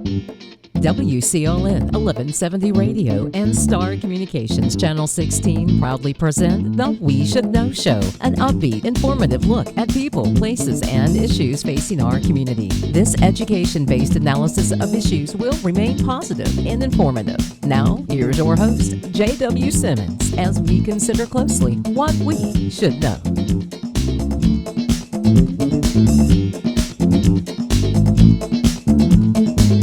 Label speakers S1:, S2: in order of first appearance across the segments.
S1: WCLN 1170 Radio and Star Communications Channel 16 proudly present the We Should Know Show, an upbeat, informative look at people, places, and issues facing our community. This education-based analysis of issues will remain positive and informative. Now, here's your host, J.W. Simmons, as we consider closely what we should know.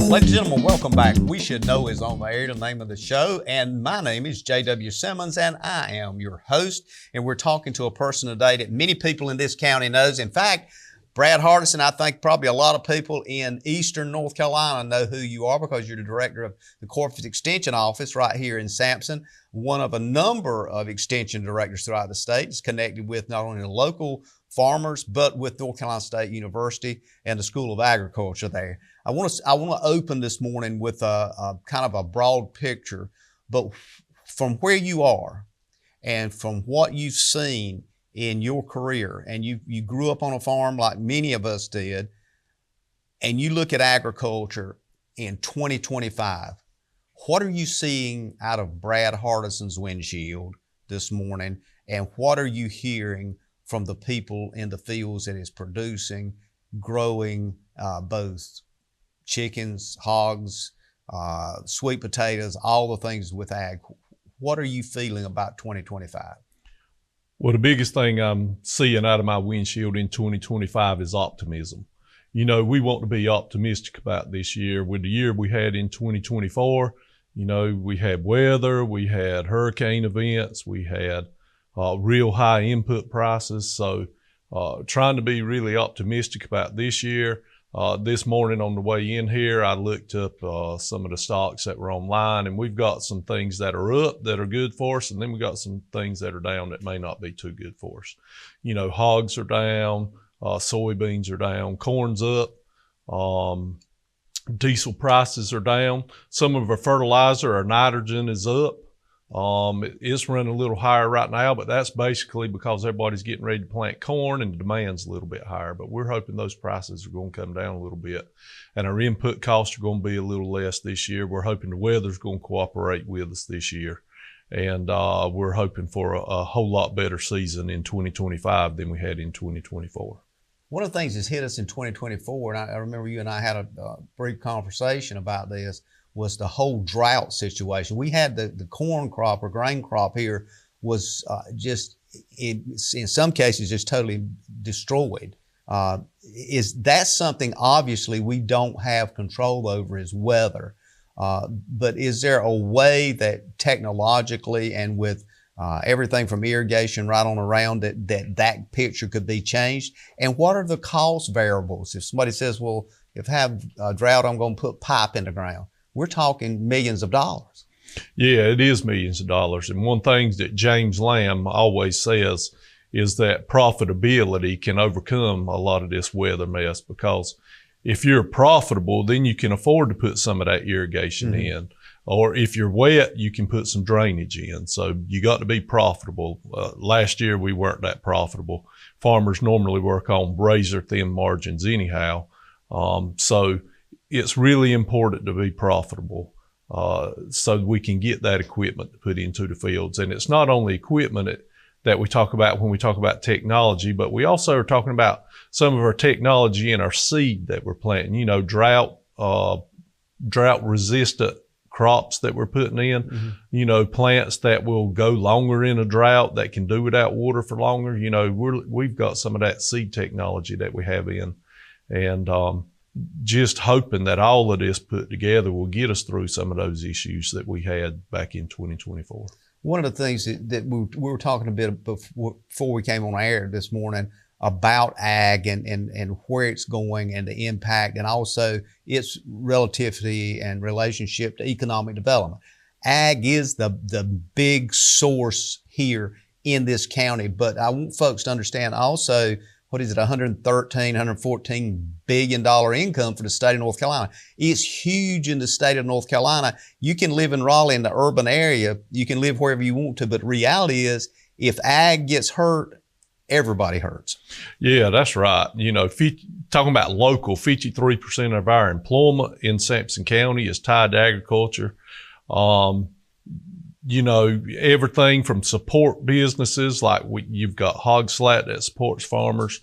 S2: Ladies and gentlemen, welcome back. We Should Know is on the air, the name of the show, and my name is J.W. Simmons, and I am your host, and we're talking to a person today that many people in this county knows. In fact, Brad Hardison, I think probably a lot of people in eastern North Carolina know who you are because you're the director of the Cooperative Extension Office right here in Sampson, one of a number of extension directors throughout the state. It's connected with not only the local farmers, but with North Carolina State University and the School of Agriculture there. I want to open this morning with a kind of a broad picture, but from where you are and from what you've seen in your career, and you grew up on a farm like many of us did, and you look at agriculture in 2025, what are you seeing out of Brad Hardison's windshield this morning, and what are you hearing from the people in the fields that is producing, growing both chickens, hogs, sweet potatoes, all the things with ag? What are you feeling about 2025?
S3: Well, the biggest thing I'm seeing out of my windshield in 2025 is optimism. You know, we want to be optimistic about this year. With the year we had in 2024, you know, we had weather, we had hurricane events, we had real high input prices. So trying to be really optimistic about this year. This morning on the way in here, I looked up some of the stocks that were online, and we've got some things that are up that are good for us, and then we got some things that are down that may not be too good for us. You know, hogs are down, soybeans are down, corn's up, diesel prices are down. Some of our fertilizer, our nitrogen is up. It's running a little higher right now, but that's basically because everybody's getting ready to plant corn and the demand's a little bit higher. But we're hoping those prices are going to come down a little bit, and our input costs are going to be a little less this year. We're hoping the weather's going to cooperate with us this year, and we're hoping for a whole lot better season in 2025 than we had in 2024.
S2: One of the things that's hit us in 2024, and I remember you and I had a brief conversation about this, was the whole drought situation. We had the corn crop or grain crop here was just, in some cases, just totally destroyed. Is that something obviously we don't have control over is weather, but is there a way that technologically and with everything from irrigation right on around that picture could be changed? And what are the cost variables? If somebody says, well, if I have a drought, I'm going to put pipe in the ground. We're talking millions of dollars.
S3: Yeah, it is millions of dollars. And one thing that James Lamb always says is that profitability can overcome a lot of this weather mess, because if you're profitable, then you can afford to put some of that irrigation in. Or if you're wet, you can put some drainage in. So you got to be profitable. Last year, we weren't that profitable. Farmers normally work on razor thin margins anyhow. So it's really important to be profitable so we can get that equipment to put into the fields. And it's not only equipment that we talk about when we talk about technology, but we also are talking about some of our technology in our seed that we're planting. You know, drought resistant crops that we're putting in, you know, plants that will go longer in a drought, that can do without water for longer. You know, we've got some of that seed technology that we have in, and just hoping that all of this put together will get us through some of those issues that we had back in 2024.
S2: One of the things that we were talking a bit before we came on air this morning about ag and where it's going and the impact, and also its relativity and relationship to economic development. Ag is the big source here in this county, but I want folks to understand also, what is it, $114 billion income for the state of North Carolina. It's huge in the state of North Carolina. You can live in Raleigh in the urban area. You can live wherever you want to, but reality is if ag gets hurt, everybody hurts.
S3: Yeah, that's right. Talking about local, 53% of our employment in Sampson County is tied to agriculture. Everything from support businesses, like you've got Hog Slat that supports farmers.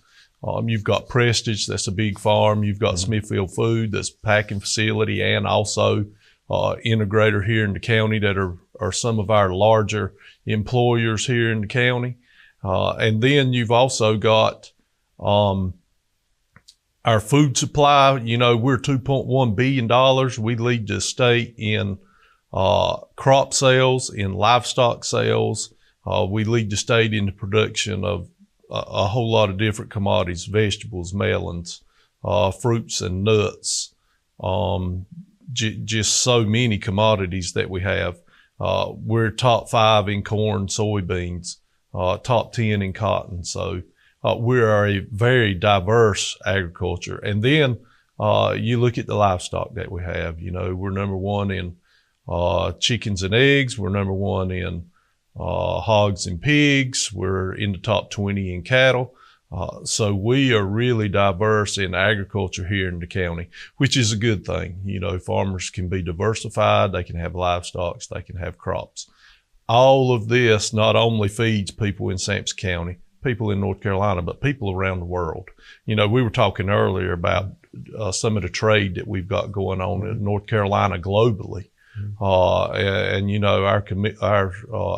S3: You've got Prestige, that's a big farm. You've got Smithfield Food, that's a packing facility, and also integrator here in the county that are some of our larger employers here in the county. And then you've also got our food supply. We're $2.1 billion. We lead the state in crop sales, in livestock sales. We lead the state in the production of a whole lot of different commodities, vegetables, melons, fruits and nuts, just so many commodities that we have. We're top 5 in corn, soybeans, top 10 in cotton. So we are a very diverse agriculture. And then you look at the livestock that we have. We're number 1 in chickens and eggs. We're number 1 in hogs and pigs. We're in the top 20 in cattle. So we are really diverse in agriculture here in the county, which is a good thing. Farmers can be diversified. They can have livestock. They can have crops. All of this not only feeds people in Sampson County, people in North Carolina, but people around the world. We were talking earlier about some of the trade that we've got going on in North Carolina globally. Our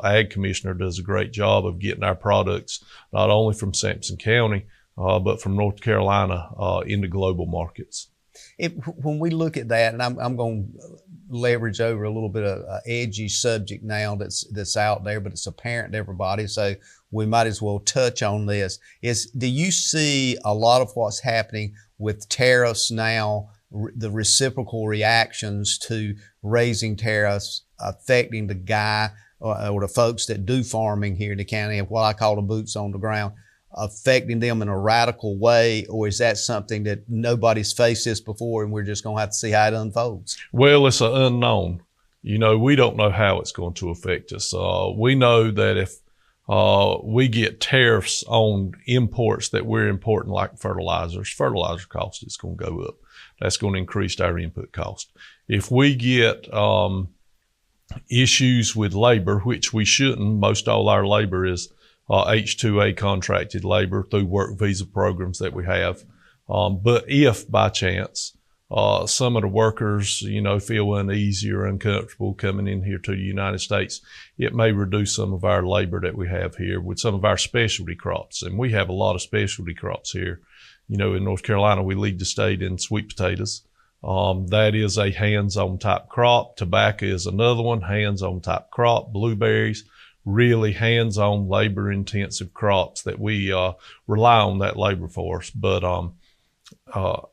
S3: ag commissioner does a great job of getting our products not only from Sampson County, but from North Carolina into global markets.
S2: When we look at that, and I'm going to leverage over a little bit of an edgy subject now that's out there, but it's apparent to everybody, so we might as well touch on this. Do you see a lot of what's happening with tariffs now, the reciprocal reactions to raising tariffs affecting the guy or the folks that do farming here in the county, and what I call the boots on the ground, affecting them in a radical way? Or is that something that nobody's faced this before and we're just going to have to see how it unfolds?
S3: Well, it's an unknown. We don't know how it's going to affect us. We know that if we get tariffs on imports that we're importing, like fertilizer cost is going to go up. That's going to increase our input cost. If we get issues with labor, which we shouldn't, most all our labor is H-2A contracted labor through work visa programs that we have. But if by chance some of the workers, feel uneasy or uncomfortable coming in here to the United States, it may reduce some of our labor that we have here with some of our specialty crops. And we have a lot of specialty crops here. In North Carolina, we lead the state in sweet potatoes. That is a hands-on type crop. Tobacco is another one, hands-on type crop. Blueberries, really hands-on, labor-intensive crops that we rely on that labor force. But all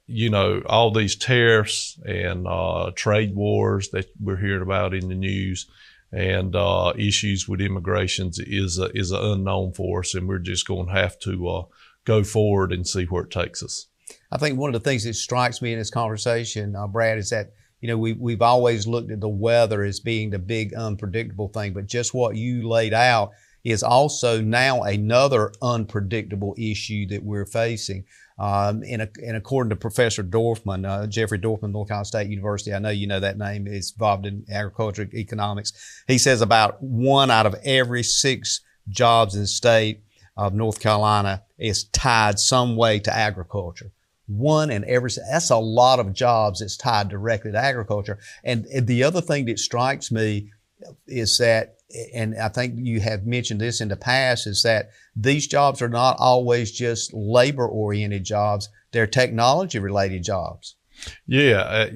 S3: these tariffs and trade wars that we're hearing about in the news and issues with immigrations is an unknown for us, and we're just going to have to go forward and see where it takes us.
S2: I think one of the things that strikes me in this conversation, Brad, is that we've always looked at the weather as being the big unpredictable thing, but just what you laid out is also now another unpredictable issue that we're facing. And according to Professor Dorfman, Jeffrey Dorfman, North Carolina State University, I know you know that name, is involved in agriculture economics. He says about 1 out of every 6 jobs in the state of North Carolina is tied some way to agriculture. 1 in every, that's a lot of jobs that's tied directly to agriculture. And the other thing that strikes me is that, and I think you have mentioned this in the past, is that these jobs are not always just labor-oriented jobs. They're technology-related jobs.
S3: Yeah,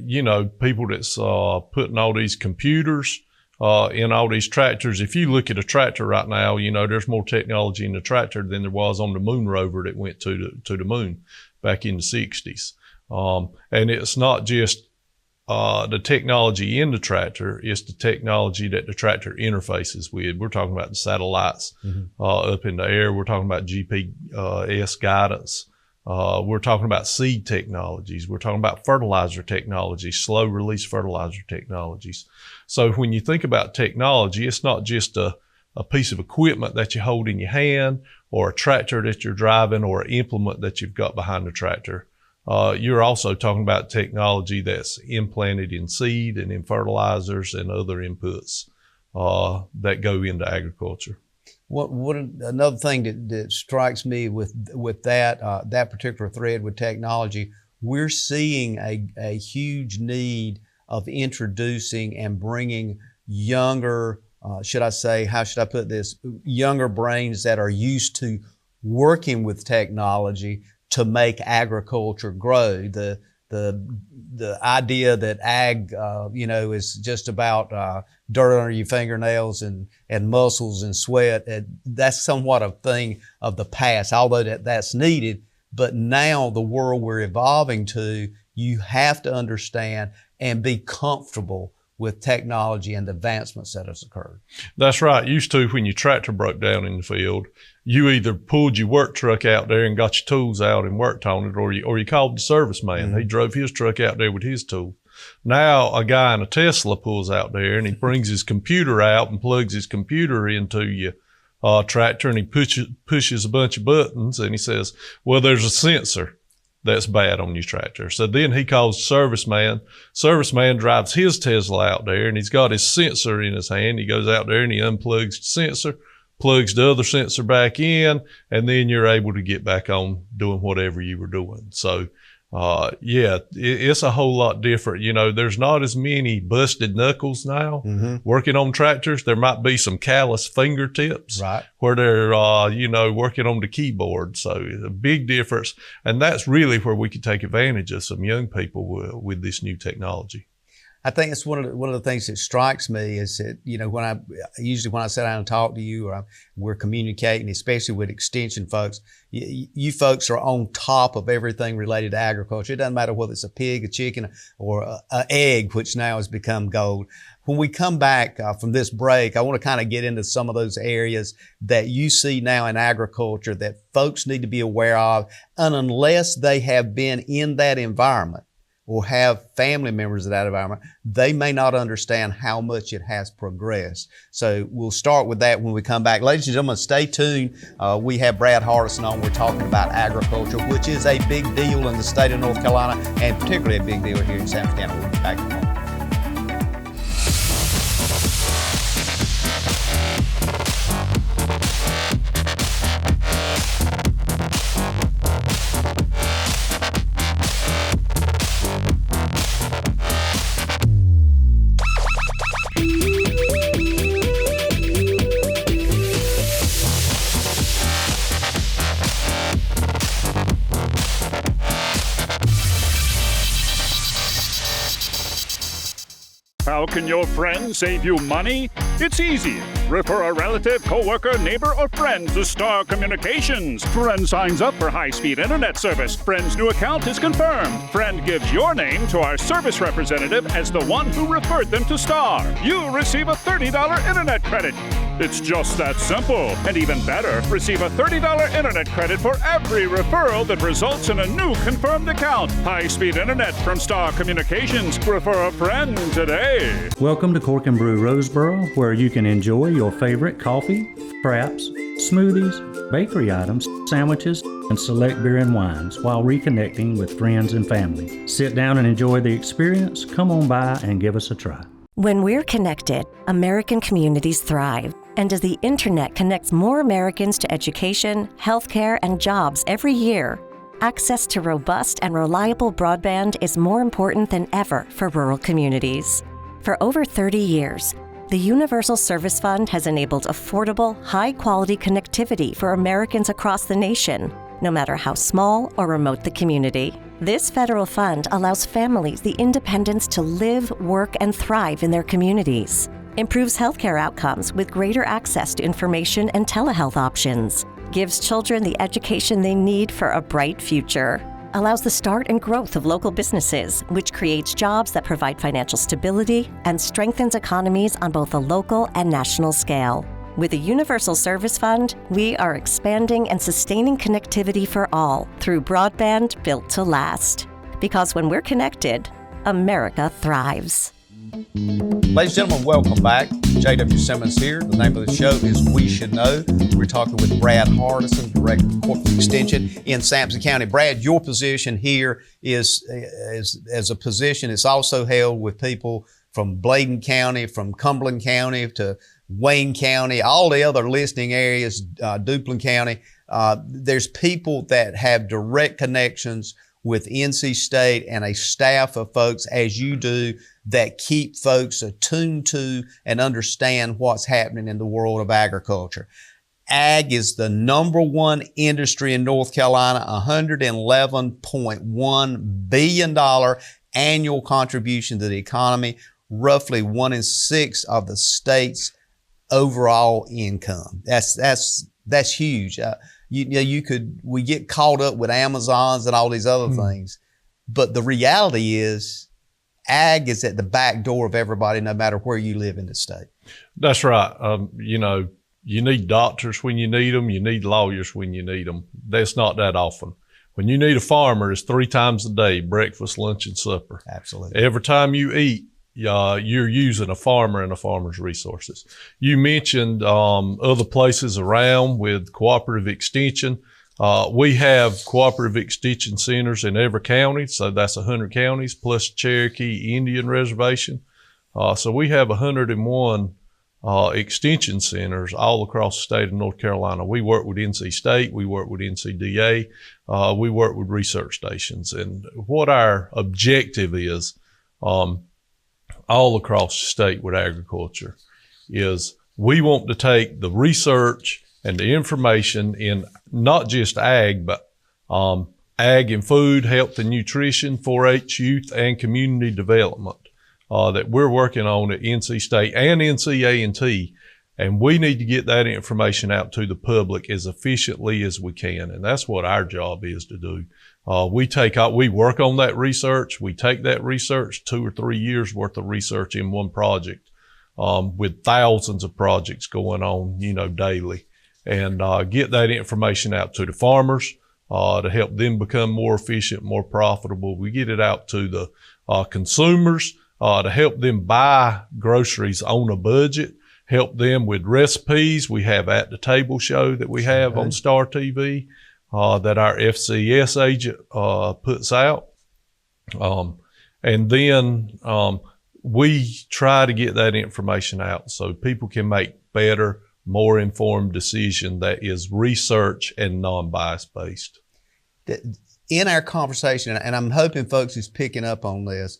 S3: people that's putting all these computers in all these tractors. If you look at a tractor right now, there's more technology in the tractor than there was on the moon rover that went to the moon back in the 60s. And it's not just the technology in the tractor, it's the technology that the tractor interfaces with. We're talking about the satellites up in the air. We're talking about GPS guidance. We're talking about seed technologies. We're talking about fertilizer technologies, slow release fertilizer technologies. So when you think about technology, it's not just a piece of equipment that you hold in your hand or a tractor that you're driving or an implement that you've got behind the tractor. You're also talking about technology that's implanted in seed and in fertilizers and other inputs that go into agriculture.
S2: What another thing that strikes me with that particular thread with technology, we're seeing a huge need of introducing and bringing younger, should I say, how should I put this, younger brains that are used to working with technology to make agriculture grow. The idea that ag, is just about dirt under your fingernails and muscles and sweat, that's somewhat a thing of the past, although that's needed. But now the world we're evolving to, you have to understand and be comfortable with technology and the advancements that has occurred.
S3: That's right. Used to, when your tractor broke down in the field, you either pulled your work truck out there and got your tools out and worked on it, or you called the service man. Mm-hmm. He drove his truck out there with his tool. Now a guy in a Tesla pulls out there and he brings his computer out and plugs his computer into your tractor, and he pushes a bunch of buttons, and he says, well, there's a sensor that's bad on your tractor. So then he calls the service man. Service man drives his Tesla out there, and he's got his sensor in his hand. He goes out there and he unplugs the sensor, plugs the other sensor back in, and then you're able to get back on doing whatever you were doing. So it's a whole lot different. There's not as many busted knuckles now working on tractors. There might be some callous fingertips where they're, working on the keyboard. So a big difference. And that's really where we could take advantage of some young people with this new technology.
S2: I think it's one of the things that strikes me is that, when I sit down and talk to you, or we're communicating, especially with extension folks, you folks are on top of everything related to agriculture. It doesn't matter whether it's a pig, a chicken, or an egg, which now has become gold. When we come back from this break, I want to kind of get into some of those areas that you see now in agriculture that folks need to be aware of. And unless they have been in that environment, or have family members of that environment, they may not understand how much it has progressed. So we'll start with that when we come back. Ladies and gentlemen, stay tuned. We have Brad Hardison on. We're talking about agriculture, which is a big deal in the state of North Carolina, and particularly a big deal here in Sampson County. We'll be back in a moment.
S4: How can your friend save you money? It's easy. Refer a relative, coworker, neighbor, or friend to Star Communications. Friend signs up for high-speed internet service. Friend's new account is confirmed. Friend gives your name to our service representative as the one who referred them to Star. You receive a $30 internet credit. It's just that simple. And even better, receive a $30 internet credit for every referral that results in a new confirmed account. High-speed internet from Star Communications. Refer a friend today.
S5: Welcome to Cork and Brew Roseboro, where you can enjoy your favorite coffee, fraps, smoothies, bakery items, sandwiches, and select beer and wines while reconnecting with friends and family. Sit down and enjoy the experience. Come on by and give us a try.
S6: When we're connected, American communities thrive. And as the internet connects more Americans to education, healthcare, and jobs every year, access to robust and reliable broadband is more important than ever for rural communities. For over 30 years, the Universal Service Fund has enabled affordable, high-quality connectivity for Americans across the nation, no matter how small or remote the community. This federal fund allows families the independence to live, work, and thrive in their communities, improves healthcare outcomes with greater access to information and telehealth options, gives children the education they need for a bright future, allows the start and growth of local businesses, which creates jobs that provide financial stability and strengthens economies on both a local and national scale. With the Universal Service Fund, we are expanding and sustaining connectivity for all through broadband built to last. Because when we're connected, America thrives.
S2: Ladies and gentlemen, welcome back. J.W. Simmons here. The name of the show is We Should Know. We're talking with Brad Hardison, Director of Cooperative Extension in Sampson County. Brad, your position here is as a position. It's also held with people from Bladen County, from Cumberland County to Wayne County, all the other listening areas, Duplin County. There's people that have direct connections with NC State and a staff of folks, as you do, that keep folks attuned to and understand what's happening in the world of agriculture. Ag is the number one industry in North Carolina, $111.1 billion annual contribution to the economy, roughly 1 in 6 of the state's overall income. That's huge. We get caught up with Amazons and all these other things, but the reality is ag is at the back door of everybody, no matter where you live in the state.
S3: That's right. You need doctors when you need them. You need lawyers when you need them. That's not that often. When you need a farmer, it's 3 times a day, breakfast, lunch, and supper.
S2: Absolutely.
S3: Every time you eat, you're using a farmer and a farmer's resources. You mentioned other places around with Cooperative Extension. We have Cooperative Extension Centers in every county, so that's 100 counties, plus Cherokee Indian Reservation. So we have 101 extension centers all across the state of North Carolina. We work with NC State, we work with NCDA, we work with research stations. And what our objective is, all across the state with agriculture, is we want to take the research and the information in not just ag, but ag and food, health and nutrition, 4-H, youth, and community development that we're working on at NC State and NCA&T. And we need to get that information out to the public as efficiently as we can. And that's what our job is to do. We work on that research. We take that research, 2 or 3 years worth of research in one project, with thousands of projects going on, daily, and get that information out to the farmers to help them become more efficient, more profitable. We get it out to the consumers to help them buy groceries on a budget, help them with recipes. We have At the Table show that we have on Star TV. That our FCS agent puts out. And then we try to get that information out so people can make better, more informed decision that is research and non-bias based.
S2: In our conversation, and I'm hoping folks is picking up on this,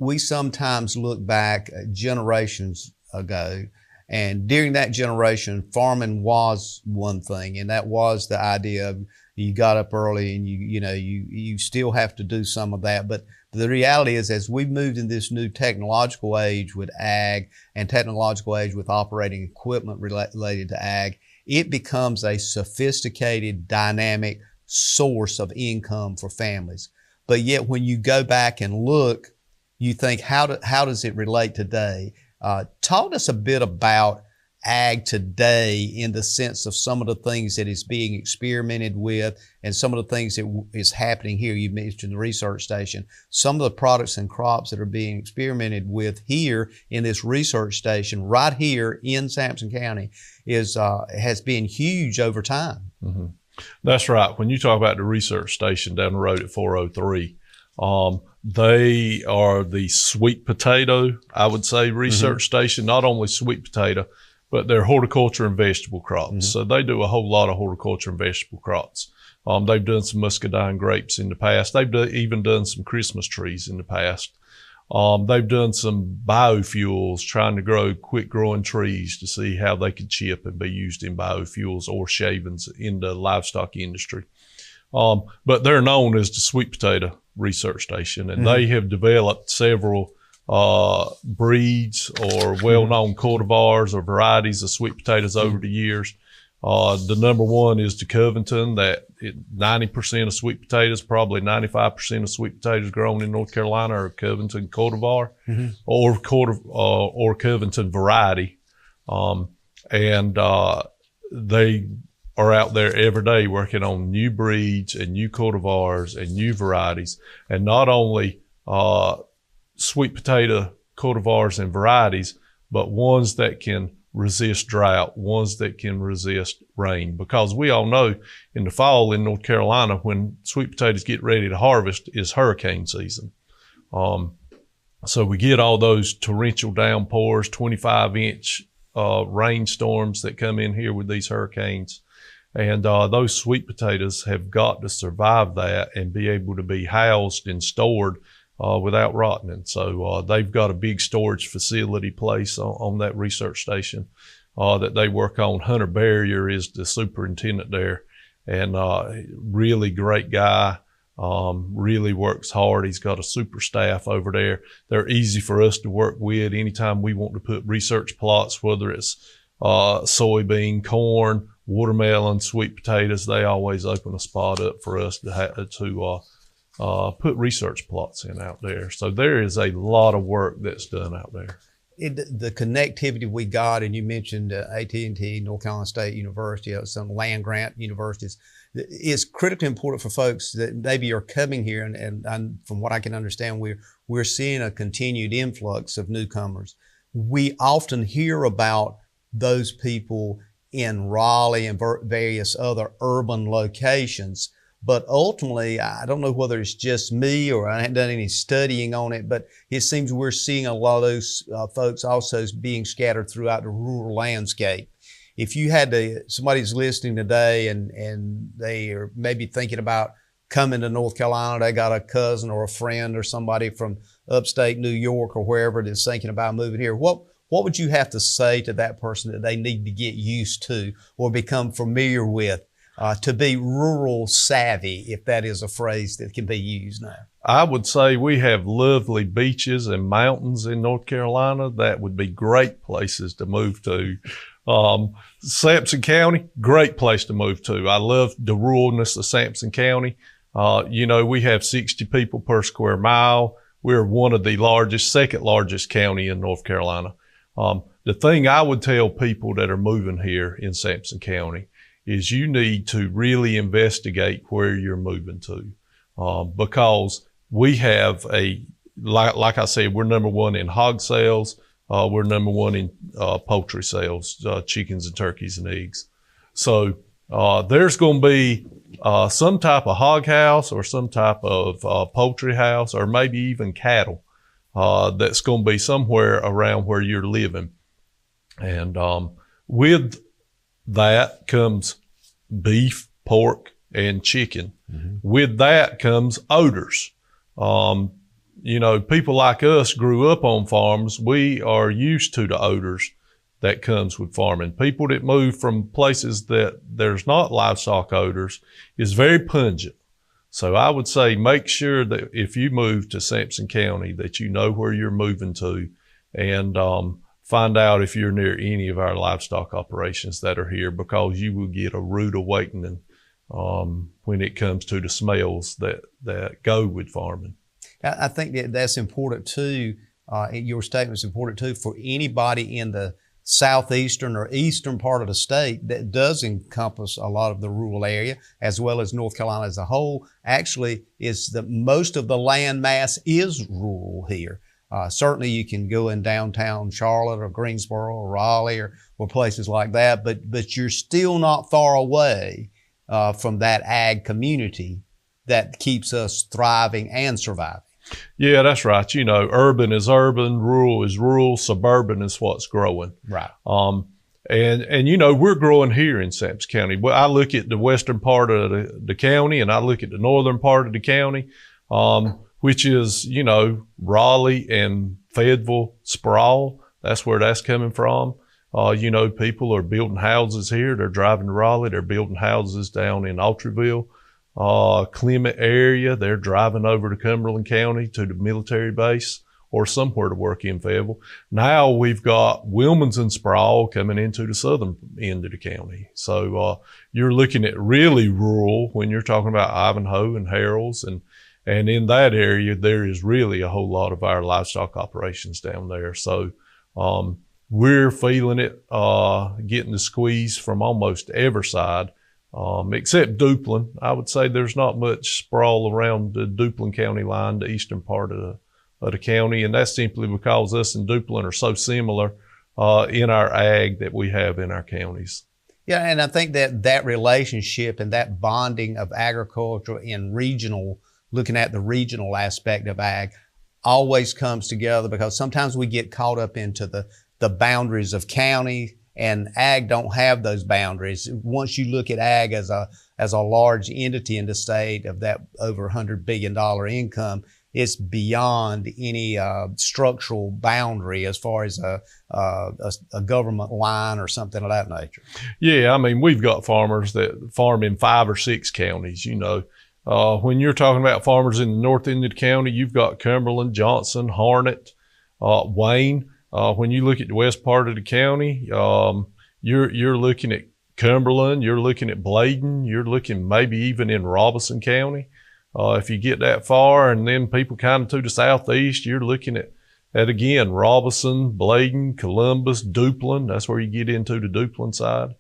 S2: we sometimes look back generations ago. And during that generation, farming was one thing, and that was the idea of you got up early and you still have to do some of that. But the reality is, as we've moved in this new technological age with ag and technological age with operating equipment related to ag, it becomes a sophisticated, dynamic source of income for families. But yet when you go back and look, you think, how does it relate today? Talk to us a bit about ag today in the sense of some of the things that is being experimented with and some of the things that is happening here. You mentioned the research station. Some of the products and crops that are being experimented with here in this research station right here in Sampson County has been huge over time. Mm-hmm.
S3: That's right. When you talk about the research station down the road at 403, they are the sweet potato, I would say, research station, not only sweet potato, but they're horticulture and vegetable crops. So they do a whole lot of horticulture and vegetable crops. They've done some muscadine grapes in the past. They've even done some Christmas trees in the past. They've done some biofuels, trying to grow quick growing trees to see how they could chip and be used in biofuels or shavings in the livestock industry. But they're known as the sweet potato research station, and they have developed several breeds or well-known cultivars or varieties of sweet potatoes over the years. The number one is the Covington, that 90% of sweet potatoes, probably 95% of sweet potatoes grown in North Carolina are Covington cultivar or Covington variety. And they are out there every day working on new breeds and new cultivars and new varieties. And not only sweet potato cultivars and varieties, but ones that can resist drought, ones that can resist rain. Because we all know in the fall in North Carolina, when sweet potatoes get ready to harvest, is hurricane season. So we get all those torrential downpours, 25-inch rainstorms that come in here with these hurricanes. And those sweet potatoes have got to survive that and be able to be housed and stored without rotting. So they've got a big storage facility place on that research station that they work on. Hunter Barrier is the superintendent there, and really great guy. Really works hard. He's got a super staff over there. They're easy for us to work with anytime we want to put research plots, whether it's soybean, corn, watermelon, sweet potatoes. They always open a spot up for us to put research plots in out there. So there is a lot of work that's done out there.
S2: The connectivity we got, and you mentioned AT&T, North Carolina State University, some land grant universities, is critically important for folks that maybe are coming here. And from what I can understand, we're seeing a continued influx of newcomers. We often hear about those people in Raleigh and various other urban locations. But ultimately, I don't know whether it's just me or I haven't done any studying on it, but it seems we're seeing a lot of those folks also being scattered throughout the rural landscape. If you had somebody's listening today and they are maybe thinking about coming to North Carolina, they got a cousin or a friend or somebody from upstate New York or wherever that's thinking about moving here, what would you have to say to that person that they need to get used to or become familiar with? To be rural savvy, if that is a phrase that can be used now?
S3: I would say we have lovely beaches and mountains in North Carolina that would be great places to move to. Sampson County, great place to move to. I love the ruralness of Sampson County. We have 60 people per square mile. We're one of the second largest county in North Carolina. The thing I would tell people that are moving here in Sampson County is you need to really investigate where you're moving to, because we have like I said, we're number one in hog sales. We're number one in poultry sales, chickens and turkeys and eggs. So there's going to be some type of hog house or some type of poultry house or maybe even cattle that's going to be somewhere around where you're living. And with that comes beef, pork, and chicken. Mm-hmm. With that comes odors. People like us grew up on farms. We are used to the odors that comes with farming. People that move from places that there's not livestock odors is very pungent. So I would say make sure that if you move to Sampson County that you know where you're moving to, and find out if you're near any of our livestock operations that are here, because you will get a rude awakening when it comes to the smells that go with farming.
S2: I think that's important too. Your statement is important too for anybody in the southeastern or eastern part of the state that does encompass a lot of the rural area, as well as North Carolina as a whole. Actually, most of the land mass is rural here. Certainly you can go in downtown Charlotte or Greensboro or Raleigh or places like that, but you're still not far away from that ag community that keeps us thriving and surviving.
S3: Yeah, that's right. Urban is urban, rural is rural, suburban is what's growing.
S2: Right.
S3: And we're growing here in Sampson County. Well, I look at the western part of the county and I look at the northern part of the county. Which is, Raleigh and Fayetteville sprawl. That's where that's coming from. People are building houses here. They're driving to Raleigh. They're building houses down in Autryville, Clement area. They're driving over to Cumberland County to the military base or somewhere to work in Fayetteville. Now we've got Wilmington sprawl coming into the southern end of the county. So you're looking at really rural when you're talking about Ivanhoe and Harrells, and in that area, there is really a whole lot of our livestock operations down there. So we're feeling it, getting the squeeze from almost every side, except Duplin. I would say there's not much sprawl around the Duplin County line, the eastern part of the county, and that's simply because us and Duplin are so similar. in our ag that we have in our counties.
S2: Yeah, and I think that relationship and that bonding of agriculture and regional, looking at the regional aspect of ag, always comes together, because sometimes we get caught up into the boundaries of county, and ag don't have those boundaries. Once you look at ag as a large entity in the state of that over $100 billion income, it's beyond any structural boundary as far as a government line or something of that nature.
S3: Yeah, I mean, we've got farmers that farm in 5 or 6 counties, you know. When you're talking about farmers in the north end of the county, you've got Cumberland, Johnson, Harnett, Wayne. When you look at the west part of the county, you're looking at Cumberland, you're looking at Bladen, you're looking maybe even in Robeson County. If you get that far, and then people kind of to the southeast, you're looking at again, Robeson, Bladen, Columbus, Duplin. That's where you get into the Duplin side.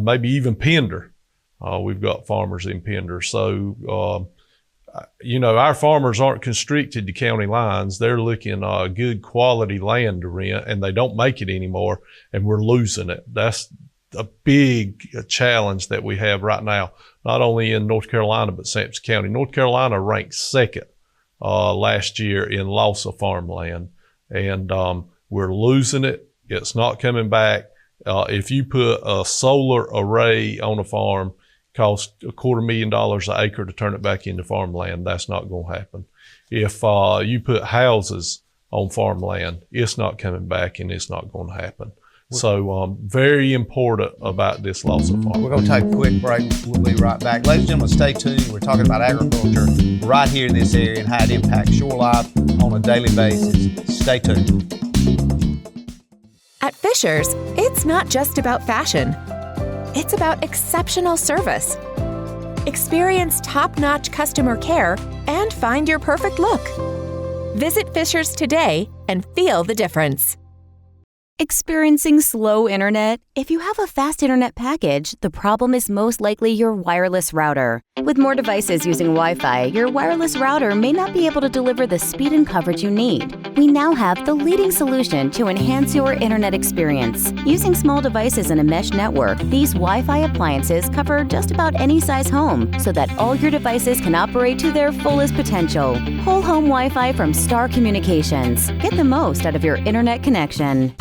S3: Maybe even Pender. We've got farmers in Pender. So, you know, our farmers aren't constricted to county lines. They're looking good quality land to rent, and they don't make it anymore, and we're losing it. That's a big challenge that we have right now, not only in North Carolina, but Sampson County. North Carolina ranked second last year in loss of farmland, and we're losing it. It's not coming back. If you put a solar array on a farm, costs $250,000 an acre to turn it back into farmland. That's not going to happen. If you put houses on farmland, it's not coming back, and it's not going to happen. So very important about this loss of farm.
S2: We're going to take a quick break. We'll be right back. Ladies and gentlemen, stay tuned. We're talking about agriculture right here in this area and how it impacts your life on a daily basis. Stay tuned.
S7: At Fisher's, it's not just about fashion. It's about exceptional service. Experience top-notch customer care and find your perfect look. Visit Fisher's today and feel the difference.
S8: Experiencing slow internet? If you have a fast internet package, the problem is most likely your wireless router. With more devices using Wi-Fi, your wireless router may not be able to deliver the speed and coverage you need. We now have the leading solution to enhance your internet experience. Using small devices in a mesh network, these Wi-Fi appliances cover just about any size home, so that all your devices can operate to their fullest potential. Whole home Wi-Fi from Star Communications. Get the most out of your internet connection.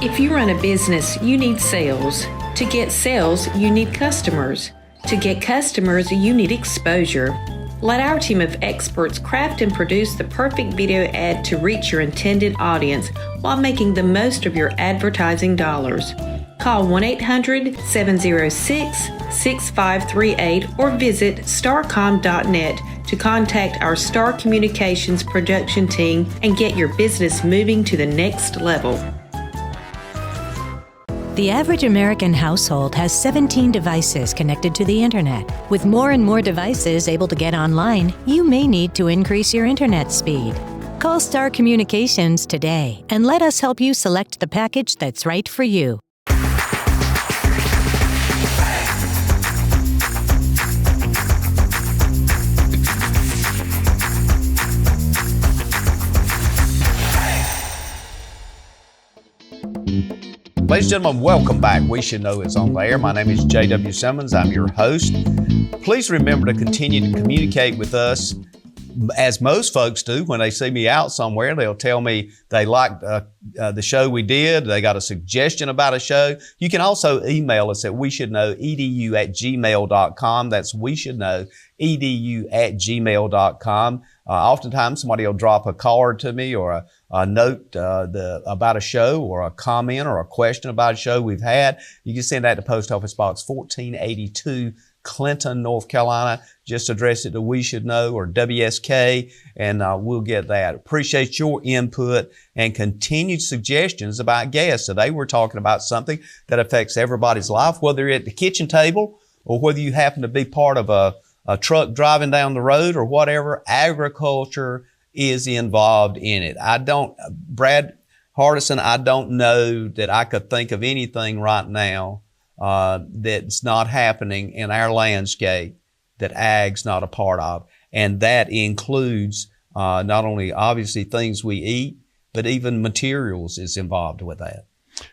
S9: If you run a business, you need sales. To get sales, you need customers. To get customers, you need exposure. Let our team of experts craft and produce the perfect video ad to reach your intended audience while making the most of your advertising dollars. Call 1-800-706-6538 or visit starcom.net to contact our Star Communications production team and get your business moving to the next level.
S10: The average American household has 17 devices connected to the internet. With more and more devices able to get online, you may need to increase your internet speed. Call Star Communications today and let us help you select the package that's right for you.
S2: Ladies and gentlemen, welcome back. We Should Know Is on the air. My name is J.W. Simmons. I'm your host. Please remember to continue to communicate with us, as most folks do. When they see me out somewhere, they'll tell me they liked the show we did. They got a suggestion about a show. You can also email us at weshouldknowedu@gmail.com. That's weshouldknowedu@gmail.com. Oftentimes somebody will drop a card to me or a note about a show, or a comment or a question about a show we've had. You can send that to Post Office Box 1482, Clinton, North Carolina. Just address it to We Should Know or WSK, and we'll get that. Appreciate your input and continued suggestions about guests. Today we're talking about something that affects everybody's life, whether you're at the kitchen table or whether you happen to be part of a truck driving down the road or whatever. Agriculture is involved in it. Brad Hardison, I don't know that I could think of anything right now that's not happening in our landscape that ag's not a part of. And that includes not only obviously things we eat, but even materials is involved with that.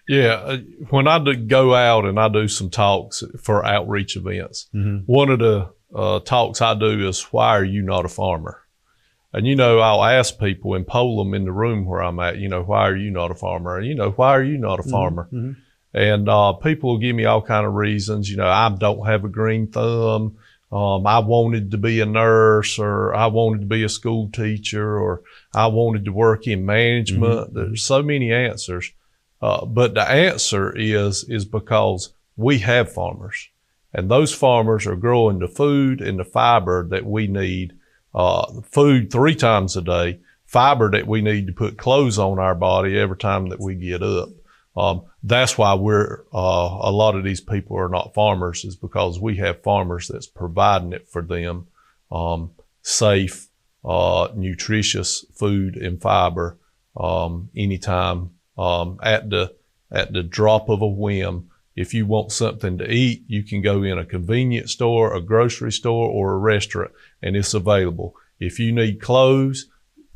S3: Yeah, when I go out and I do some talks for outreach events, one of the talks I do is, why are you not a farmer? And, I'll ask people and poll them in the room where I'm at, why are you not a farmer? And, why are you not a farmer? And people will give me all kind of reasons. I don't have a green thumb. I wanted to be a nurse, or I wanted to be a school teacher, or I wanted to work in management. There's so many answers. But the answer is because we have farmers, and those farmers are growing the food and the fiber that we need, food 3 times a day, fiber that we need to put clothes on our body every time that we get up. That's why a lot of these people are not farmers, is because we have farmers that's providing it for them, safe, nutritious food and fiber, anytime. At the drop of a whim. If you want something to eat, you can go in a convenience store, a grocery store, or a restaurant, and it's available. If you need clothes,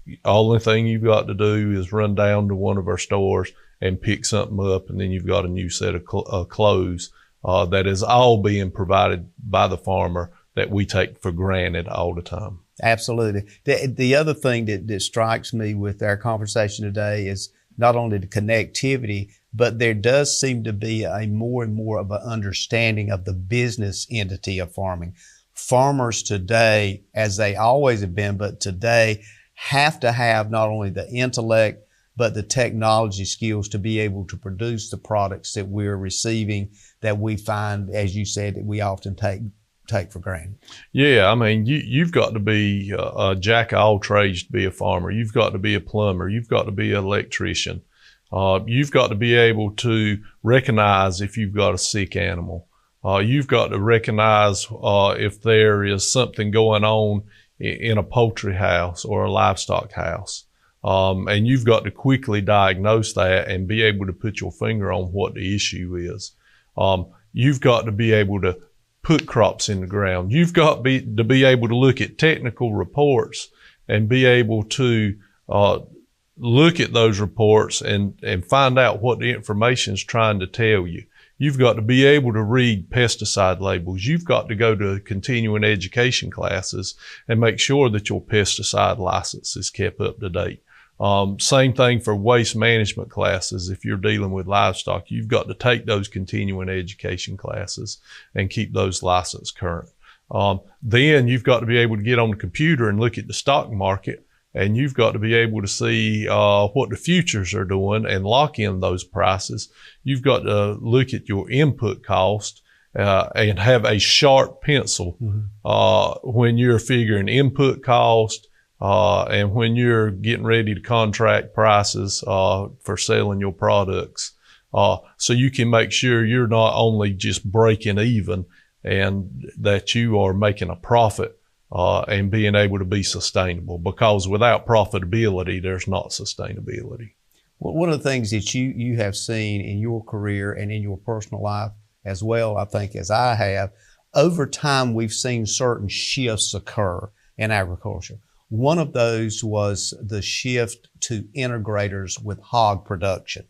S3: the only thing you've got to do is run down to one of our stores and pick something up, and then you've got a new set of clothes that is all being provided by the farmer that we take for granted all the time.
S2: Absolutely. The other thing that strikes me with our conversation today is not only the connectivity, but there does seem to be a more and more of an understanding of the business entity of farming. Farmers today, as they always have been, but today have to have not only the intellect, but the technology skills to be able to produce the products that we're receiving, that we find, as you said, that we often take for granted.
S3: Yeah, I mean, you've got to be a jack of all trades to be a farmer. You've got to be a plumber. You've got to be an electrician. You've got to be able to recognize if you've got a sick animal. You've got to recognize if there is something going on in a poultry house or a livestock house. And you've got to quickly diagnose that and be able to put your finger on what the issue is. You've got to be able to put crops in the ground. You've got to be able to look at technical reports and be able to look at those reports and find out what the information is trying to tell you. You've got to be able to read pesticide labels. You've got to go to continuing education classes and make sure that your pesticide license is kept up to date. Same thing for waste management classes. If you're dealing with livestock, you've got to take those continuing education classes and keep those licenses current. Then you've got to be able to get on the computer and look at the stock market, and you've got to be able to see what the futures are doing and lock in those prices. You've got to look at your input cost and have a sharp pencil when you're figuring input cost, and when you're getting ready to contract prices for selling your products, so you can make sure you're not only just breaking even and that you are making a profit and being able to be sustainable, because without profitability, there's not sustainability.
S2: Well, one of the things that you have seen in your career and in your personal life as well, I think, as I have, over time, we've seen certain shifts occur in agriculture. One of those was the shift to integrators with hog production.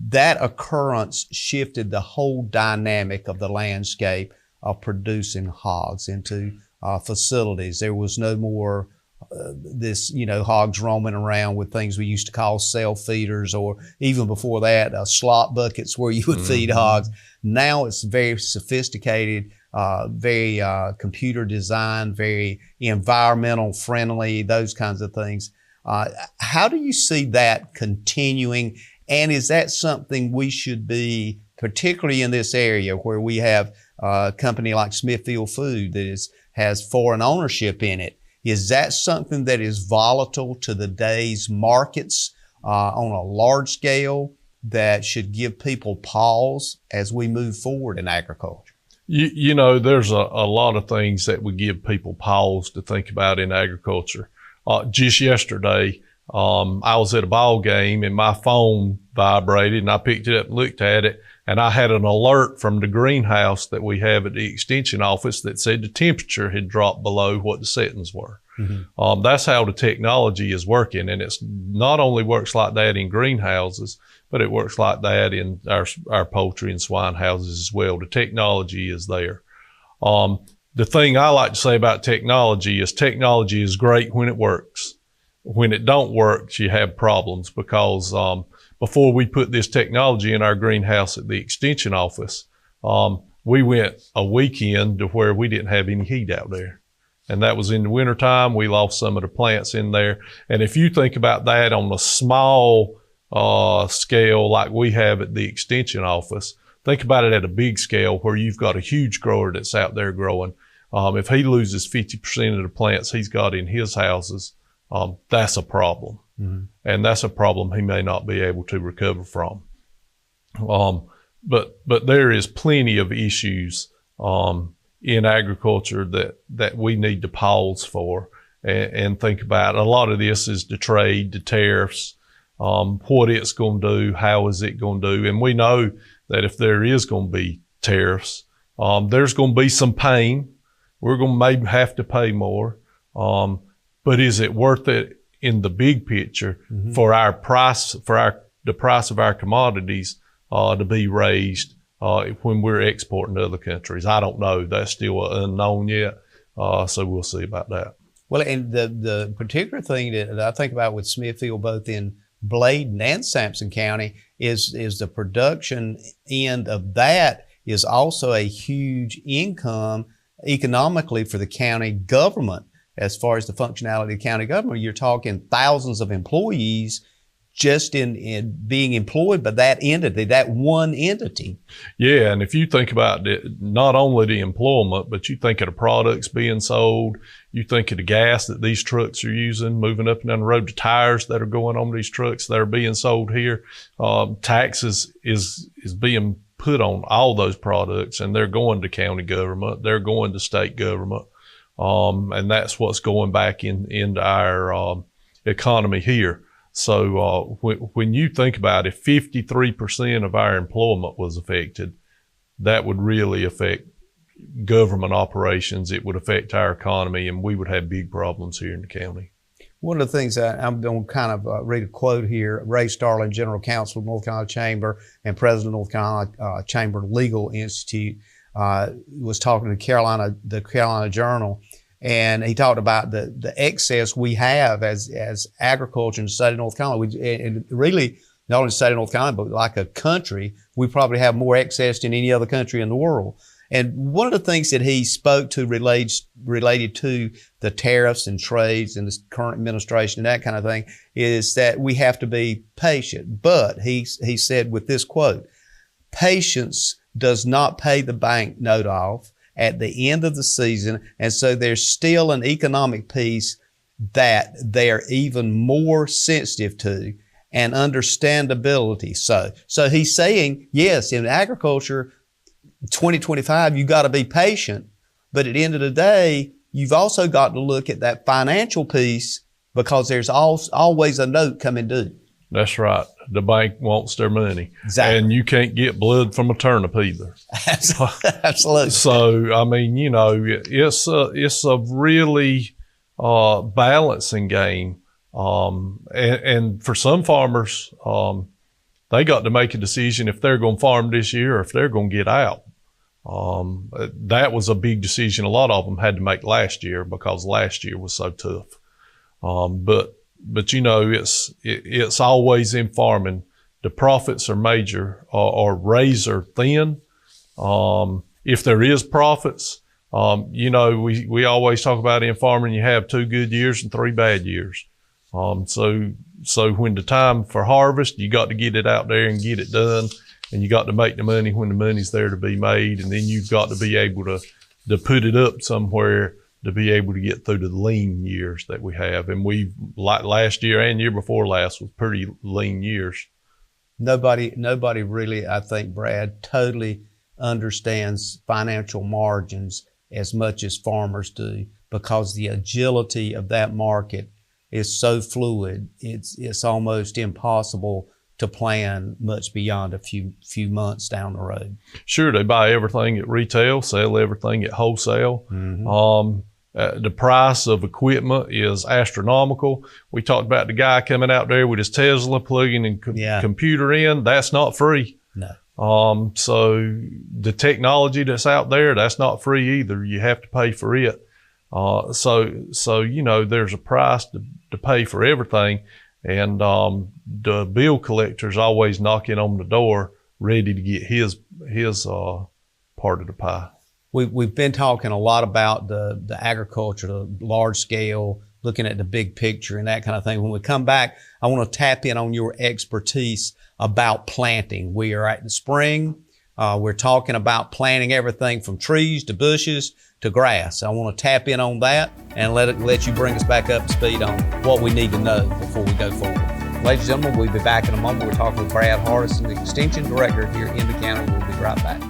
S2: That occurrence shifted the whole dynamic of the landscape of producing hogs into facilities. There was no more hogs roaming around with things we used to call self-feeders, or even before that, slop buckets where you would feed hogs. Now it's very sophisticated, very computer designed, very environmental friendly, those kinds of things. How do you see that continuing? And is that something we should be, particularly in this area where we have a company like Smithfield Food that has foreign ownership in it, is that something that is volatile to the day's markets on a large scale that should give people pause as we move forward in agriculture?
S3: There's a lot of things that would give people pause to think about in agriculture. Just yesterday, I was at a ball game and my phone vibrated, and I picked it up and looked at it, and I had an alert from the greenhouse that we have at the extension office that said the temperature had dropped below what the settings were. That's how the technology is working. And it's not only works like that in greenhouses, but it works like that in our poultry and swine houses as well. The technology is there. The thing I like to say about technology is great when it works. When it don't work, you have problems because before we put this technology in our greenhouse at the extension office, we went a weekend to where we didn't have any heat out there. And that was in the wintertime. We lost some of the plants in there. And if you think about that on a small scale like we have at the extension office, think about it at a big scale where you've got a huge grower that's out there growing. If he loses 50% of the plants he's got in his houses, that's a problem. And that's a problem he may not be able to recover from. But there is plenty of issues in agriculture that we need to pause for and think about. A lot of this is the trade, the tariffs, what it's going to do, how is it going to do. And we know that if there is going to be tariffs, there's going to be some pain. We're going to maybe have to pay more. But is it worth it in the big picture for our price, the price of our commodities to be raised when we're exporting to other countries? I don't know. That's still unknown yet. So we'll see about that.
S2: Well, and the particular thing that I think about with Smithfield, both in Bladen and Sampson County, is the production end of that is also a huge income economically for the county government. As far as the functionality of the county government, you're talking thousands of employees just in being employed by that entity, that one entity.
S3: Yeah, and if you think about it, not only the employment, but you think of the products being sold, you think of the gas that these trucks are using, moving up and down the road, the tires that are going on these trucks that are being sold here, taxes is being put on all those products, and they're going to county government, they're going to state government, and that's what's going back into our economy here. So when you think about it, 53% of our employment was affected. That would really affect government operations. It would affect our economy, and we would have big problems here in the county.
S2: One of the things I'm going to kind of read a quote here. Ray Starling, General Counsel of North Carolina Chamber and President of North Carolina Chamber Legal Institute, was talking to the Carolina Journal. And he talked about the excess we have as agriculture in the state of North Carolina. And really, not only the state of North Carolina, but like a country, we probably have more excess than any other country in the world. And one of the things that he spoke to related to the tariffs and trades and the current administration and that kind of thing is that we have to be patient. But he said with this quote, "Patience does not pay the bank note off at the end of the season, and so there's still an economic piece that they're even more sensitive to, and understandability." So he's saying, yes, in agriculture, 2025, you got to be patient, but at the end of the day, you've also got to look at that financial piece because there's always a note coming due.
S3: That's right. The bank wants their money.
S2: Exactly.
S3: And you can't get blood from a turnip either.
S2: Absolutely.
S3: So, I mean, you know, it's a really balancing game. And for some farmers, they got to make a decision if they're going to farm this year or if they're going to get out. That was a big decision a lot of them had to make last year because last year was so tough. But you know, it's always in farming. The profits are major or razor thin. If there is profits, you know, we always talk about in farming, you have 2 good years and 3 bad years. So when the time for harvest, you got to get it out there and get it done, and you got to make the money when the money's there to be made, and then you've got to be able to put it up somewhere to be able to get through the lean years that we have. And we, like last year and year before last, was pretty lean years.
S2: Nobody really, I think, Brad, totally understands financial margins as much as farmers do, because the agility of that market is so fluid. It's almost impossible to plan much beyond a few months down the road.
S3: Sure, they buy everything at retail, sell everything at wholesale. The price of equipment is astronomical. We talked about the guy coming out there with his Tesla plugging a computer in. That's not free.
S2: No.
S3: So the technology that's out there, that's not free either. You have to pay for it. So you know, there's a price to pay for everything. And the bill collector's always knocking on the door, ready to get his part of the pie.
S2: We've been talking a lot about the agriculture, the large scale, looking at the big picture and that kind of thing. When we come back, I want to tap in on your expertise about planting. We are at the spring. We're talking about planting everything from trees to bushes to grass. I want to tap in on that and let you bring us back up to speed on what we need to know before we go forward. Ladies and gentlemen, we'll be back in a moment. We're talking with Brad Hardison, the Extension Director here in the county. We'll be right back.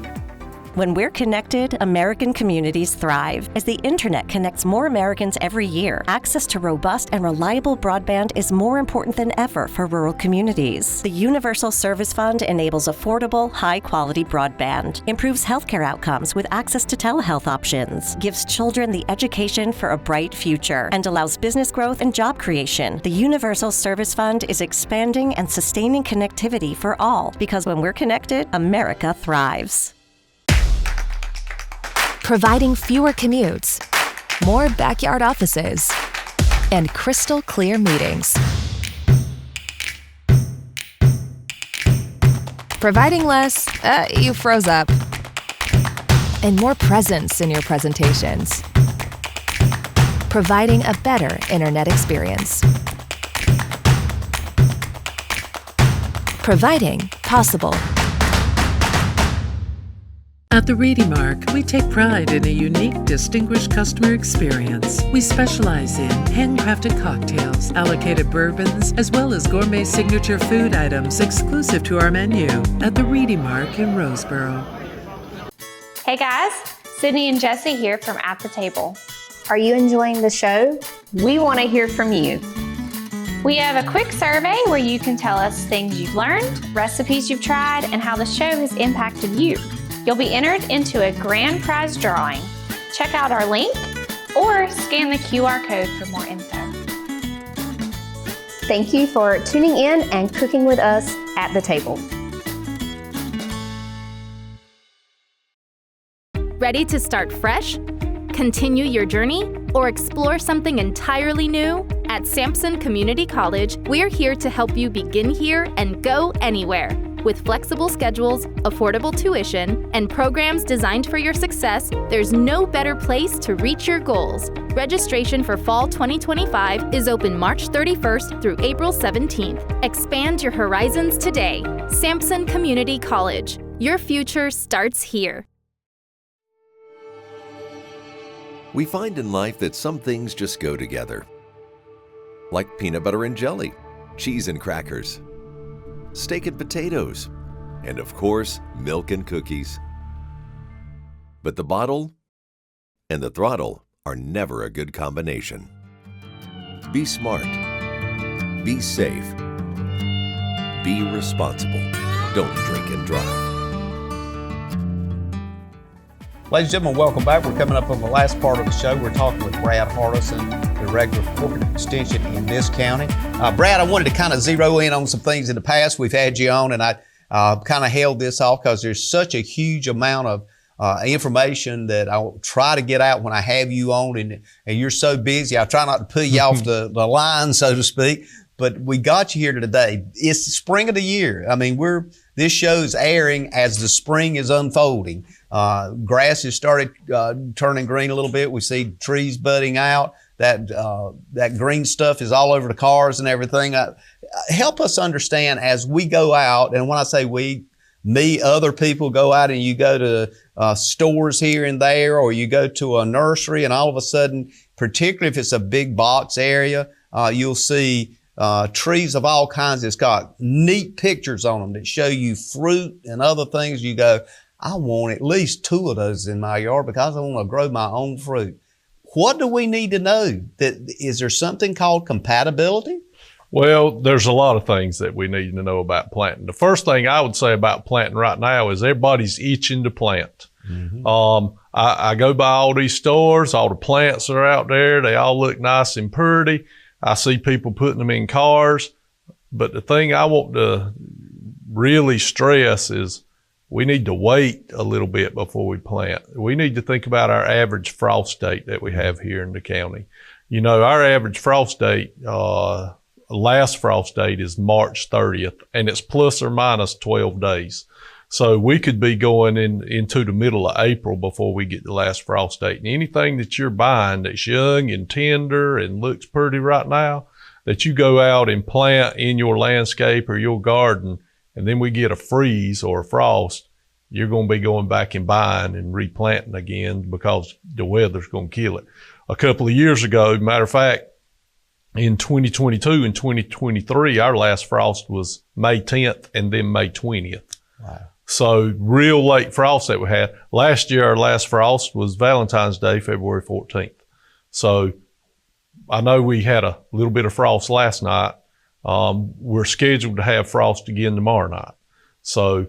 S6: When we're connected, American communities thrive. As the internet connects more Americans every year, access to robust and reliable broadband is more important than ever for rural communities. The Universal Service Fund enables affordable, high-quality broadband, improves healthcare outcomes with access to telehealth options, gives children the education for a bright future, and allows business growth and job creation. The Universal Service Fund is expanding and sustaining connectivity for all, because when we're connected, America thrives.
S11: Providing fewer commutes, more backyard offices, and crystal clear meetings. Providing less, you froze up, and more presence in your presentations. Providing a better internet experience. Providing possible.
S12: At the Reedy Mark, we take pride in a unique, distinguished customer experience. We specialize in handcrafted cocktails, allocated bourbons, as well as gourmet signature food items exclusive to our menu at the Reedy Mark in Roseboro.
S13: Hey guys, Sydney and Jesse here from At the Table. Are you enjoying the show? We want to hear from you. We have a quick survey where you can tell us things you've learned, recipes you've tried, and how the show has impacted you. You'll be entered into a grand prize drawing. Check out our link or scan the QR code for more info. Thank you for tuning in and cooking with us at the table.
S14: Ready to start fresh? Continue your journey? Or explore something entirely new? At Sampson Community College, we're here to help you begin here and go anywhere. With flexible schedules, affordable tuition, and programs designed for your success, there's no better place to reach your goals. Registration for Fall 2025 is open March 31st through April 17th. Expand your horizons today. Sampson Community College. Your future starts here.
S15: We find in life that some things just go together. Like peanut butter and jelly, cheese and crackers, steak and potatoes, and of course, milk and cookies. But the bottle and the throttle are never a good combination. Be smart. Be safe. Be responsible. Don't drink and drive.
S2: Ladies and gentlemen, welcome back. We're coming up on the last part of the show. We're talking with Brad Hardison, the Director of Cooperative Extension in this county. Brad, I wanted to kind of zero in on some things in the past we've had you on, and I kind of held this off because there's such a huge amount of information that I'll try to get out when I have you on, and you're so busy. I try not to pull you off the line, so to speak, but we got you here today. It's the spring of the year. I mean, this show is airing as the spring is unfolding. Grass has started turning green a little bit. We see trees budding out. That green stuff is all over the cars and everything. Help us understand as we go out, and when I say we, me, other people go out and you go to stores here and there, or you go to a nursery, and all of a sudden, particularly if it's a big box area, you'll see trees of all kinds. It's got neat pictures on them that show you fruit and other things. You go, I want at least 2 of those in my yard because I want to grow my own fruit. What do we need to know? Is there something called compatibility?
S3: Well, there's a lot of things that we need to know about planting. The first thing I would say about planting right now is everybody's itching to plant. Mm-hmm. I go by all these stores, all the plants that are out there, they all look nice and pretty. I see people putting them in cars. But the thing I want to really stress is we need to wait a little bit before we plant. We need to think about our average frost date that we have here in the county. You know, our average frost date, last frost date is March 30th, and it's plus or minus 12 days. So we could be going into the middle of April before we get the last frost date. And anything that you're buying that's young and tender and looks pretty right now, that you go out and plant in your landscape or your garden, and then we get a freeze or a frost, you're going to be going back and buying and replanting again because the weather's going to kill it. A couple of years ago, matter of fact, in 2022 and 2023, our last frost was May 10th and then May 20th.
S2: Wow.
S3: So real late frost that we had. Last year, our last frost was Valentine's Day, February 14th. So I know we had a little bit of frost last night. We're scheduled to have frost again tomorrow night. So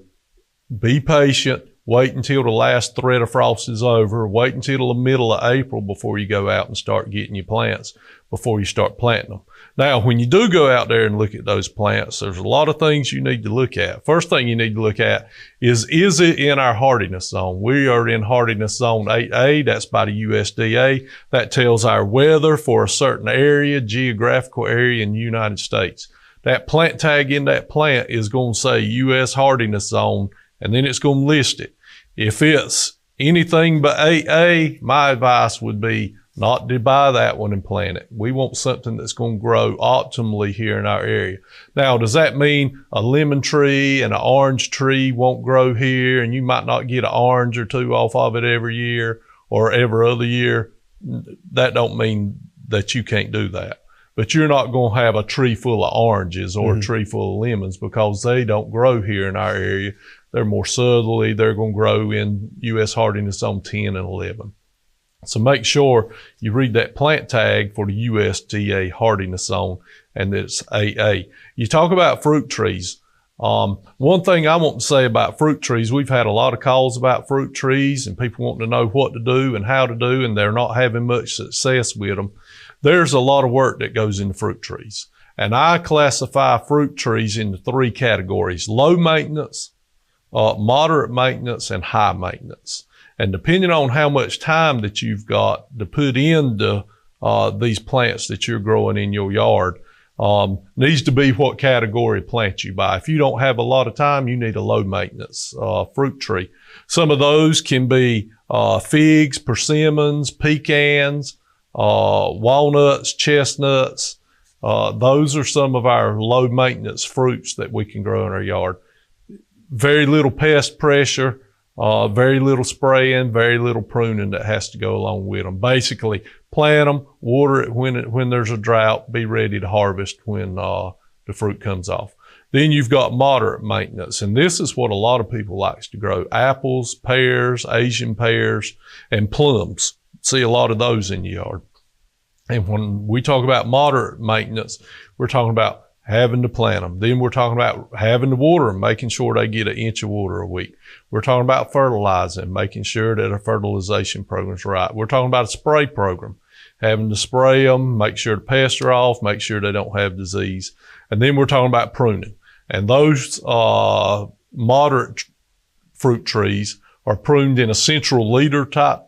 S3: be patient. Wait until the last threat of frost is over. Wait until the middle of April before you go out and start getting your plants, before you start planting them. Now, when you do go out there and look at those plants, there's a lot of things you need to look at. First thing you need to look at is it in our hardiness zone? We are in hardiness zone 8A. That's by the USDA. That tells our weather for a certain area, geographical area in the United States. That plant tag in that plant is going to say U.S. hardiness zone, and then it's going to list it. If it's anything but 8A, my advice would be not to buy that one and plant it. We want something that's going to grow optimally here in our area. Now, does that mean a lemon tree and an orange tree won't grow here and you might not get an orange or two off of it every year or every other year? That don't mean that you can't do that. But you're not going to have a tree full of oranges or a tree full of lemons because they don't grow here in our area. They're more southerly. They're going to grow in U.S. hardiness zone 10 and 11. So make sure you read that plant tag for the USDA hardiness zone, and it's 8A. You talk about fruit trees. One thing I want to say about fruit trees, we've had a lot of calls about fruit trees and people wanting to know what to do and how to do, and they're not having much success with them. There's a lot of work that goes into fruit trees. And I classify fruit trees into three categories: low maintenance, moderate maintenance, and high maintenance. And depending on how much time that you've got to put into these plants that you're growing in your yard, needs to be what category of plant you buy. If you don't have a lot of time, you need a low maintenance fruit tree. Some of those can be figs, persimmons, pecans, walnuts, chestnuts. Those are some of our low maintenance fruits that we can grow in our yard. Very little pest pressure, very little spraying, very little pruning that has to go along with them. Basically, plant them, water it when there's a drought, be ready to harvest when the fruit comes off. Then you've got moderate maintenance, and this is what a lot of people likes to grow: apples, pears, Asian pears, and plums. See a lot of those in your yard. And when we talk about moderate maintenance, we're talking about having to plant them. Then we're talking about having to water them, making sure they get 1 inch of water a week. We're talking about fertilizing, making sure that our fertilization program is right. We're talking about a spray program, having to spray them, make sure the pests are off, make sure they don't have disease. And then we're talking about pruning. And those moderate fruit trees are pruned in a central leader type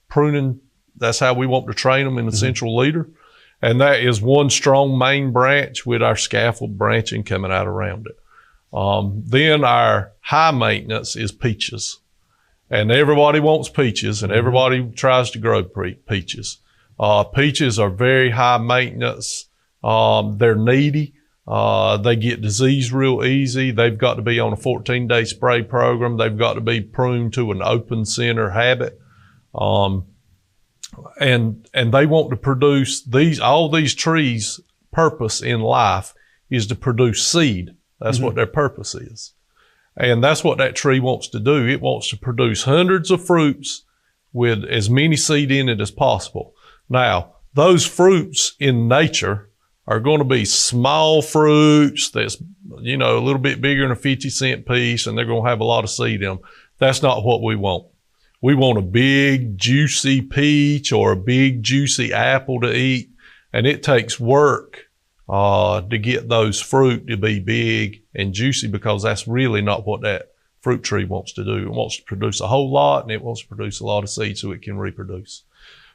S3: pruning. That's how we want to train them, in a central leader. And that is one strong main branch with our scaffold branching coming out around it. Then our high maintenance is peaches. And everybody wants peaches, and everybody tries to grow peaches. Peaches are very high maintenance. They're needy. They get disease real easy. They've got to be on a 14-day spray program. They've got to be pruned to an open center habit. And they want to produce all these trees' purpose in life is to produce seed. That's what their purpose is. And that's what that tree wants to do. It wants to produce hundreds of fruits with as many seed in it as possible. Now, those fruits in nature are going to be small fruits that's, a little bit bigger than a 50-cent piece, and they're going to have a lot of seed in them. That's not what we want. We want a big, juicy peach or a big, juicy apple to eat. And it takes work to get those fruit to be big and juicy, because that's really not what that fruit tree wants to do. It wants to produce a whole lot, and it wants to produce a lot of seeds so it can reproduce.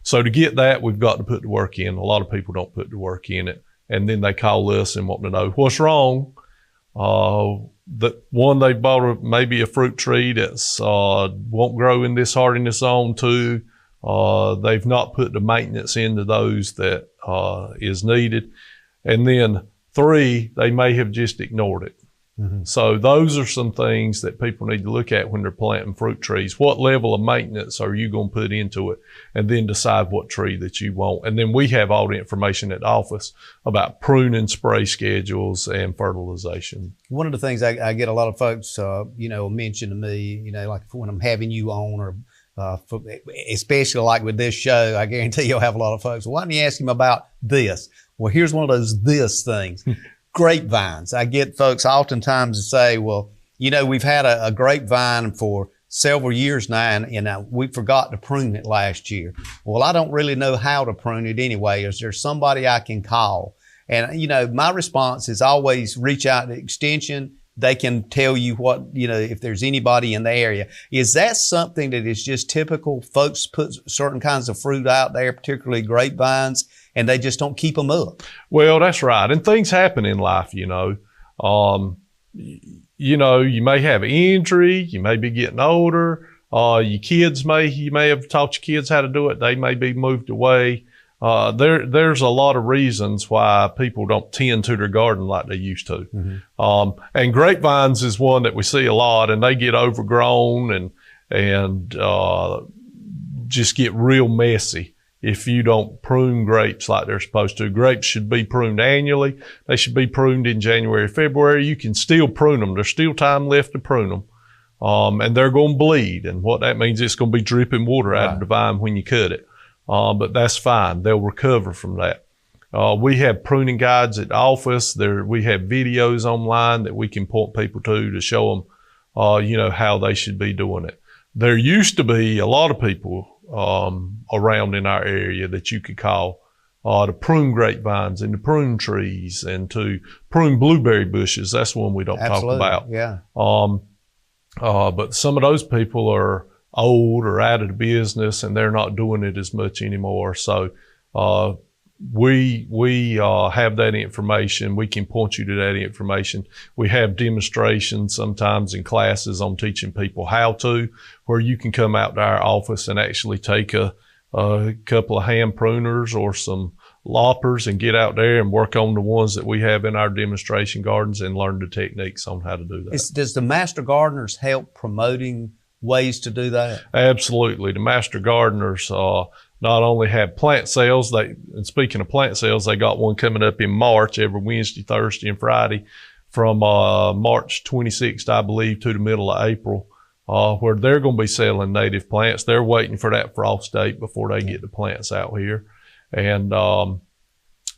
S3: So to get that, we've got to put the work in. A lot of people don't put the work in it. And then they call us and want to know what's wrong. That one, they bought maybe a fruit tree that's won't grow in this hardiness zone. 2, they've not put the maintenance into those that is needed. And then 3, they may have just ignored it. Mm-hmm. So those are some things that people need to look at when they're planting fruit trees. What level of maintenance are you going to put into it? And then decide what tree that you want. And then we have all the information at the office about pruning, spray schedules, and fertilization.
S2: One of the things I get a lot of folks, mention to me, like when I'm having you on, or especially like with this show, I guarantee you'll have a lot of folks, why don't you ask him about this? Well, here's one of those this things. Grapevines. I get folks oftentimes to say, well, we've had a grapevine for several years now, and we forgot to prune it last year. Well, I don't really know how to prune it anyway. Is there somebody I can call? And, my response is always reach out to Extension. They can tell you what, if there's anybody in the area. Is that something that is just typical? Folks put certain kinds of fruit out there, particularly grapevines, and they just don't keep them up.
S3: Well, that's right. And things happen in life, you may have injury, you may be getting older, you may have taught your kids how to do it. They may be moved away. There's a lot of reasons why people don't tend to their garden like they used to. Mm-hmm. And grapevines is one that we see a lot, and they get overgrown and just get real messy if you don't prune grapes like they're supposed to. Grapes should be pruned annually. They should be pruned in January, February. You can still prune them. There's still time left to prune them. And they're going to bleed. And what that means, it's going to be dripping water out of the vine when you cut it. But that's fine. They'll recover from that. We have pruning guides at the office. We have videos online that we can point people to show them, how they should be doing it. There used to be a lot of people around in our area that you could call to prune grapevines and to prune trees and to prune blueberry bushes. That's one we don't talk about. Yeah. But some of those people are old or out of the business, and they're not doing it as much anymore. So we have that information. We can point you to that information. We have demonstrations sometimes in classes on teaching people how to, where you can come out to our office and actually take a couple of hand pruners or some loppers and get out there and work on the ones that we have in our demonstration gardens and learn the techniques on how to do that.
S2: Does the Master Gardeners help promoting ways to do that?
S3: Absolutely. The Master Gardeners not only have plant sales, and speaking of plant sales, they got one coming up in March every Wednesday, Thursday, and Friday from March 26th, I believe, to the middle of April, where they're going to be selling native plants. They're waiting for that frost date before they get the plants out here. And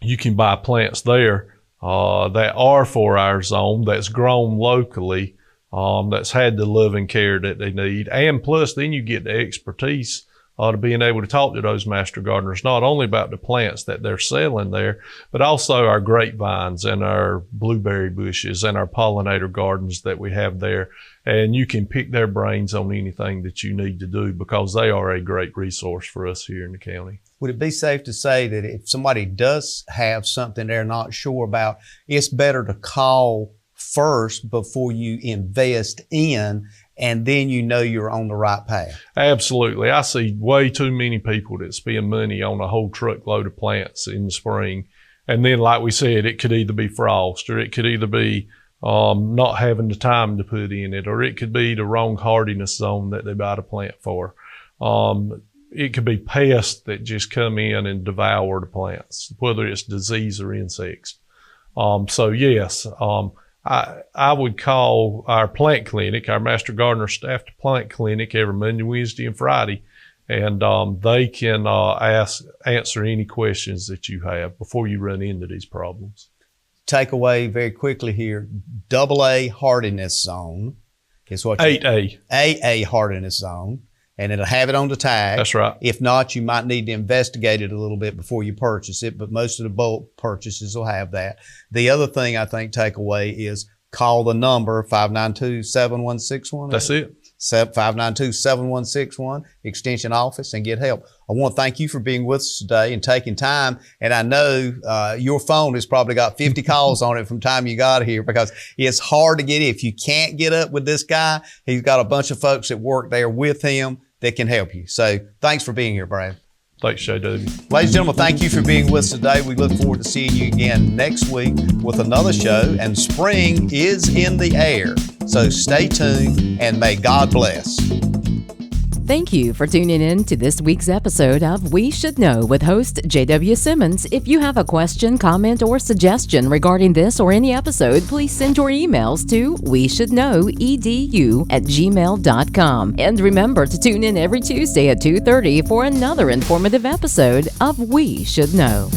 S3: you can buy plants there that are for our zone, that's grown locally, that's had the love and care that they need. And plus, then you get the expertise to being able to talk to those Master Gardeners, not only about the plants that they're selling there, but also our grapevines and our blueberry bushes and our pollinator gardens that we have there. And you can pick their brains on anything that you need to do, because they are a great resource for us here in the county.
S2: Would it be safe to say that if somebody does have something they're not sure about, it's better to call first before you invest in, and then you're on the right path?
S3: Absolutely. I see way too many people that spend money on a whole truckload of plants in the spring. And then, like we said, it could either be frost, or it could either be not having the time to put in it, or it could be the wrong hardiness zone that they buy the plant for. It could be pests that just come in and devour the plants, whether it's disease or insects. So yes, I would call our plant clinic, our Master Gardener staffed plant clinic, every Monday, Wednesday, and Friday, and they can answer any questions that you have before you run into these problems.
S2: Takeaway very quickly here: AA hardiness zone is what
S3: 8A.
S2: AA hardiness zone. and it'll have it on the tag.
S3: That's right.
S2: If not, you might need to investigate it a little bit before you purchase it, but most of the bulk purchases will have that. The other thing I think take away is call the number 592-7161.
S3: That's it.
S2: 592-7161, extension office, and get help. I want to thank you for being with us today and taking time. And I know your phone has probably got 50 calls on it from the time you got here, because it's hard to get in. If you can't get up with this guy, he's got a bunch of folks that work there with him that can help you. So thanks for being here, Brad.
S3: Thanks, JW.
S2: Ladies and gentlemen, thank you for being with us today. We look forward to seeing you again next week with another show. And spring is in the air. So stay tuned and may God bless.
S1: Thank you for tuning in to this week's episode of We Should Know with host J.W. Simmons. If you have a question, comment, or suggestion regarding this or any episode, please send your emails to weshouldknowedu@gmail.com. And remember to tune in every Tuesday at 2:30 for another informative episode of We Should Know.